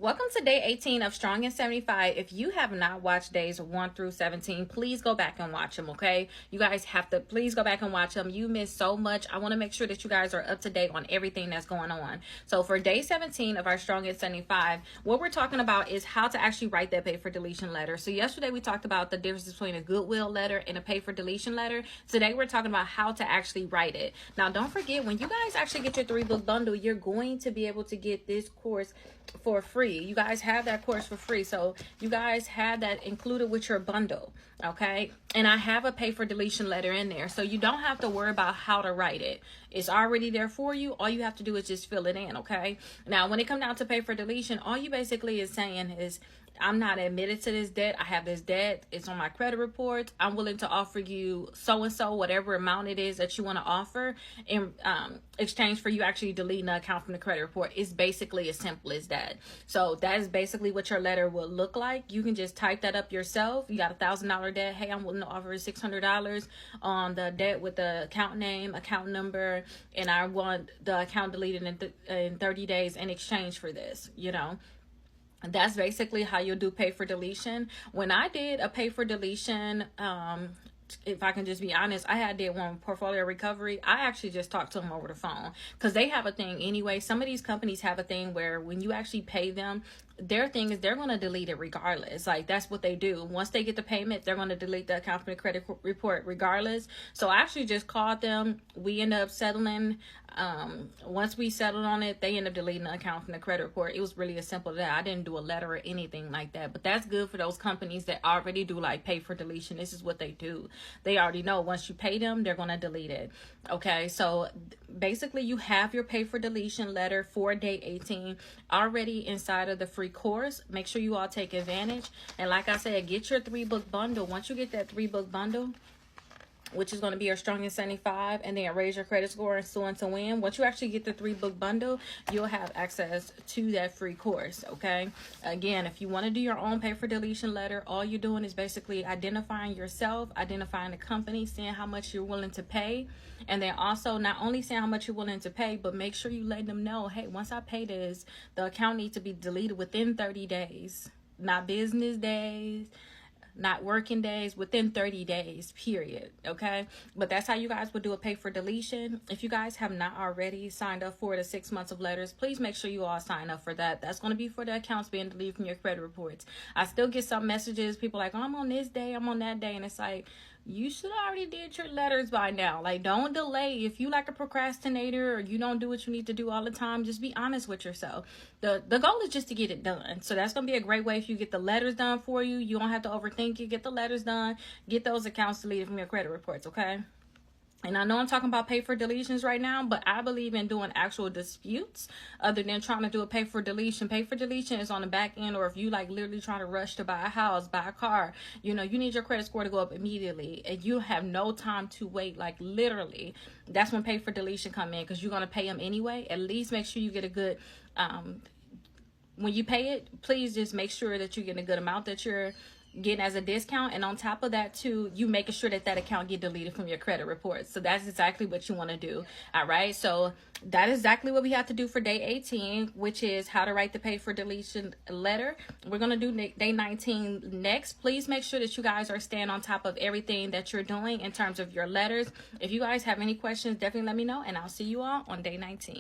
Welcome to day 18 of Strong and 75. If you have not watched days 1 through 17, please go back and watch them, okay? You guys have to please go back and watch them. You missed so much. I want to make sure that you guys are up to date on everything that's going on. So for day 17 of our Strong and 75, what we're talking about is how to actually write that pay for deletion letter. So yesterday we talked about the difference between a goodwill letter and a pay for deletion letter. Today we're talking about how to actually write it. Now don't forget, when you guys actually get your 3-book bundle, you're going to be able to get this course for free. You guys have that course for free, so you guys have that included with your bundle, okay? And I have a pay for deletion letter in there, so you don't have to worry about how to write it. It's already there for you. All you have to do is just fill it in, okay? Now when it comes down to pay for deletion, all you basically is saying is, I'm not admitted to this debt. I have this debt. It's on my credit report. I'm willing to offer you so-and-so, whatever amount it is that you want to offer, in exchange for you actually deleting the account from the credit report. It's basically as simple as that. So that is basically what your letter will look like. You can just type that up yourself. You got a $1,000 debt. Hey, I'm willing to offer $600 on the debt with the account name, account number, and I want the account deleted in 30 days in exchange for this, you know. That's basically how you'll do pay for deletion. When I did a pay for deletion, if I can just be honest, I did one portfolio recovery. I actually just talked to them over the phone because they have a thing anyway. Some of these companies have a thing where when you actually pay them, their thing is they're going to delete it regardless. Like, that's what they do. Once they get the payment, they're going to delete the account from the credit report regardless. So I actually just called them. We end up settling. Once we settled on it, they end up deleting the account from the credit report. It was really as simple as that. I didn't do a letter or anything like that. But that's good for those companies that already do like pay for deletion. This is what they do. They already know once you pay them, they're going to delete it. Okay, so basically you have your pay for deletion letter for day 18 already inside of the free course. Make sure you all take advantage. And like I said, get your 3-book bundle. Once you get that 3-book bundle, which is going to be your Strong and 75, and then raise your credit score and so on to win. Once you actually get the 3-book bundle, you'll have access to that free course, okay? Again, if you want to do your own pay for deletion letter, all you're doing is basically identifying yourself, identifying the company, saying how much you're willing to pay, and then also not only saying how much you're willing to pay, but make sure you let them know, hey, once I pay this, the account needs to be deleted within 30 days, not business days, not working days, within 30 days, period. Okay, but that's how you guys would do a pay for deletion. If you guys have not already signed up for the 6 months of letters, please make sure you all sign up for that. That's going to be for the accounts being deleted from your credit reports. I still get some messages, people like, oh, I'm on this day, I'm on that day, and it's like, you should already did your letters by now. Like, don't delay. If you like a procrastinator or you don't do what you need to do all the time, just be honest with yourself. The goal is just to get it done. So that's going to be a great way if you get the letters done for you. You don't have to overthink it. Get the letters done. Get those accounts deleted from your credit reports, okay? And I know I'm talking about pay for deletions right now, but I believe in doing actual disputes other than trying to do a pay for deletion. Pay for deletion is on the back end, or if you like literally trying to rush to buy a house, buy a car, you know, you need your credit score to go up immediately and you have no time to wait. Like, literally, that's when pay for deletion come in, because you're going to pay them anyway. At least make sure you get a good, when you pay it, please just make sure that you get a good amount that you're getting as a discount, and on top of that too, you making sure that that account get deleted from your credit report. So that's exactly what you want to do. All right, so that is exactly what we have to do for day 18, which is how to write the pay for deletion letter. We're going to do day 19 next. Please make sure that you guys are staying on top of everything that you're doing in terms of your letters. If you guys have any questions, definitely let me know, and I'll see you all on day 19.